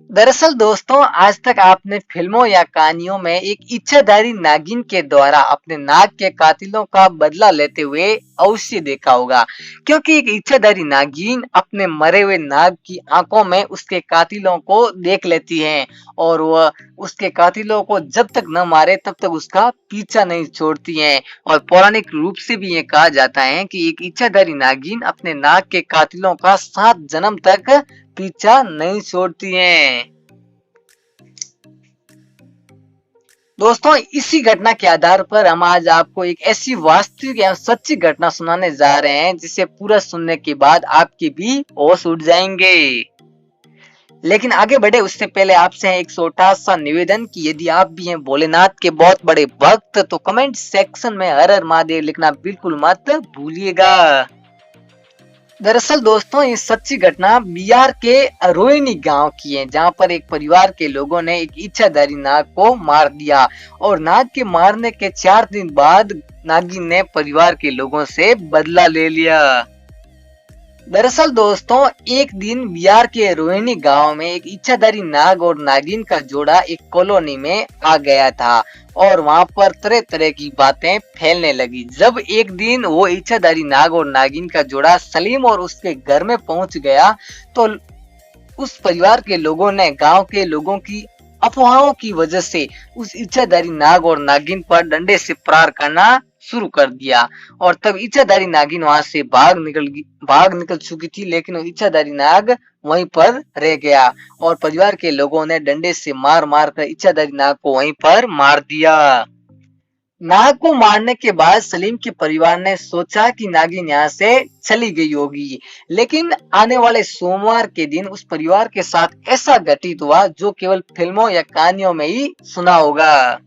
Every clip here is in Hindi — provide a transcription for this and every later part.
दरअसल दोस्तों, आज तक आपने फिल्मों या कहानियों में एक इच्छाधारी नागिन के द्वारा अपने नाग के कातिलों का बदला लेते हुए अवश्य देखा होगा। क्योंकि एक इच्छाधारी नागिन अपने मरे हुए नाग की आंखों में उसके कातिलों को देख लेती है और वह उसके कातिलों को जब तक न मारे तब तक उसका पीछा नहीं छोड़ती है। और पौराणिक रूप से भी ये कहा जाता है कि एक इच्छाधारी नागिन अपने नाग के कातिलों का 7 जन्म तक पीछा नहीं छोड़ती हैं। दोस्तों, इसी घटना के आधार पर हम आज आपको एक ऐसी वास्तविक एवं सच्ची घटना सुनाने जा रहे हैं जिसे पूरा सुनने के बाद आपके भी होश उड़ जाएंगे। लेकिन आगे बढ़े उससे पहले आपसे एक छोटा सा निवेदन कि यदि आप भी हैं भोलेनाथ के बहुत बड़े भक्त तो कमेंट सेक्शन में हर हर महादेव लिखना बिल्कुल मत भूलिएगा। दरअसल दोस्तों, ये सच्ची घटना बिहार के रोहिणी गांव की है, जहां पर एक परिवार के लोगों ने एक इच्छाधारी नाग को मार दिया और नाग के मारने के 4 दिन बाद नागिन ने परिवार के लोगों से बदला ले लिया। दरअसल दोस्तों, एक दिन बिहार के रोहिणी गांव में एक इच्छाधारी नाग और नागिन का जोड़ा एक कॉलोनी में आ गया था और वहां पर तरह तरह की बातें फैलने लगी। जब एक दिन वो इच्छाधारी नाग और नागिन का जोड़ा सलीम और उसके घर में पहुंच गया तो उस परिवार के लोगों ने गांव के लोगों की अफवाहों की वजह से उस इच्छाधारी नाग और नागिन पर डंडे से प्रहार करना शुरू कर दिया। और तब इच्छाधारी नागिन वहां से भाग निकल चुकी थी, लेकिन वो इच्छाधारी नाग वहीं पर रह गया और परिवार के लोगों ने डंडे से मार मार कर इच्छाधारी नाग को वहीं पर मार दिया। नाग को मारने के बाद सलीम के परिवार ने सोचा कि नागिन यहाँ से चली गई होगी, लेकिन आने वाले सोमवार के दिन उस परिवार के साथ ऐसा घटित हुआ जो केवल फिल्मों या कहानियों में ही सुना होगा।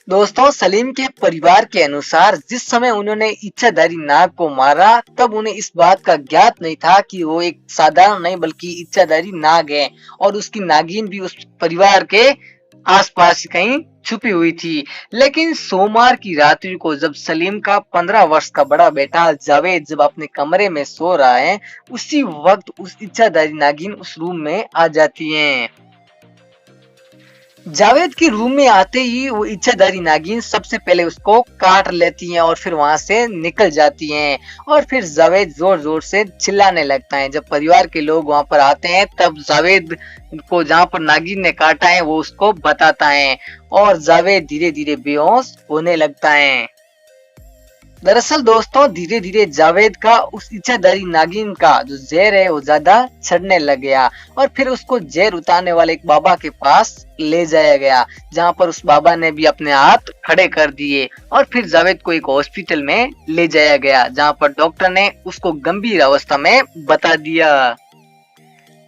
दोस्तों, सलीम के परिवार के अनुसार जिस समय उन्होंने इच्छाधारी नाग को मारा तब उन्हें इस बात का ज्ञात नहीं था कि वो एक साधारण नहीं बल्कि इच्छाधारी नाग है और उसकी नागिन भी उस परिवार के आसपास कहीं छुपी हुई थी। लेकिन सोमवार की रात्रि को जब सलीम का 15 वर्ष का बड़ा बेटा जावेद जब अपने कमरे में सो रहा है, उसी वक्त उस इच्छाधारी नागिन उस रूम में आ जाती है। जावेद के रूम में आते ही वो इच्छाधारी नागिन सबसे पहले उसको काट लेती हैं और फिर वहां से निकल जाती हैं और फिर जावेद जोर जोर से चिल्लाने लगता है। जब परिवार के लोग वहां पर आते हैं तब जावेद को जहां पर नागिन ने काटा है वो उसको बताता है और जावेद धीरे धीरे बेहोश होने लगता है। दरअसल दोस्तों, धीरे धीरे जावेद का उस इच्छाधारी नागिन का जो जहर है वो ज्यादा चढ़ने लग गया और फिर उसको जहर उतारने वाले एक बाबा के पास ले जाया गया, जहां पर उस बाबा ने भी अपने हाथ खड़े कर दिए और फिर जावेद को एक हॉस्पिटल में ले जाया गया, जहां पर डॉक्टर ने उसको गंभीर अवस्था में बता दिया।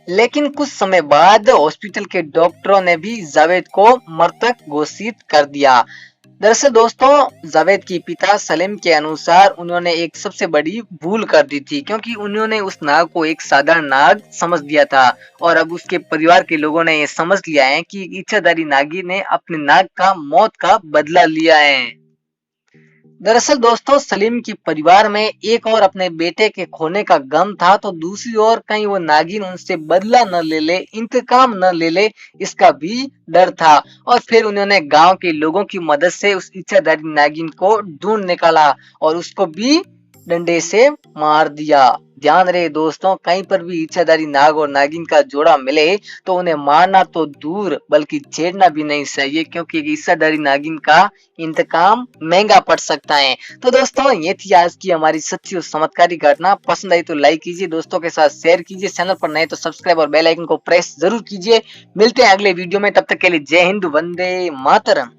लेकिन कुछ समय बाद हॉस्पिटल के डॉक्टरों ने भी जावेद को मृतक घोषित कर दिया। दरअसल दोस्तों, जावेद के पिता सलीम के अनुसार उन्होंने एक सबसे बड़ी भूल कर दी थी, क्योंकि उन्होंने उस नाग को एक साधारण नाग समझ दिया था और अब उसके परिवार के लोगों ने ये समझ लिया है कि इच्छाधारी नागी ने अपने नाग का मौत का बदला लिया है। दरअसल दोस्तों, सलीम के परिवार में एक और अपने बेटे के खोने का गम था तो दूसरी ओर कहीं वो नागिन उनसे बदला न ले ले, इंतकाम न ले ले, इसका भी डर था। और फिर उन्होंने गांव के लोगों की मदद से उस इच्छाधारी नागिन को ढूंढ निकाला और उसको भी डंडे से मार दिया। ध्यान रहे दोस्तों, कहीं पर भी इच्छाधारी नाग और नागिन का जोड़ा मिले तो उन्हें मारना तो दूर बल्कि छेड़ना भी नहीं चाहिए, क्योंकि इच्छाधारी नागिन का इंतकाम महंगा पड़ सकता है। तो दोस्तों, ये थी आज की हमारी सच्ची और चमत्कारी घटना। पसंद आई तो लाइक कीजिए, दोस्तों के साथ शेयर कीजिए, चैनल पर नए तो सब्सक्राइब और बेल आइकन को प्रेस जरूर कीजिए। मिलते हैं अगले वीडियो में, तब तक के लिए जय हिंद, वंदे मातरम।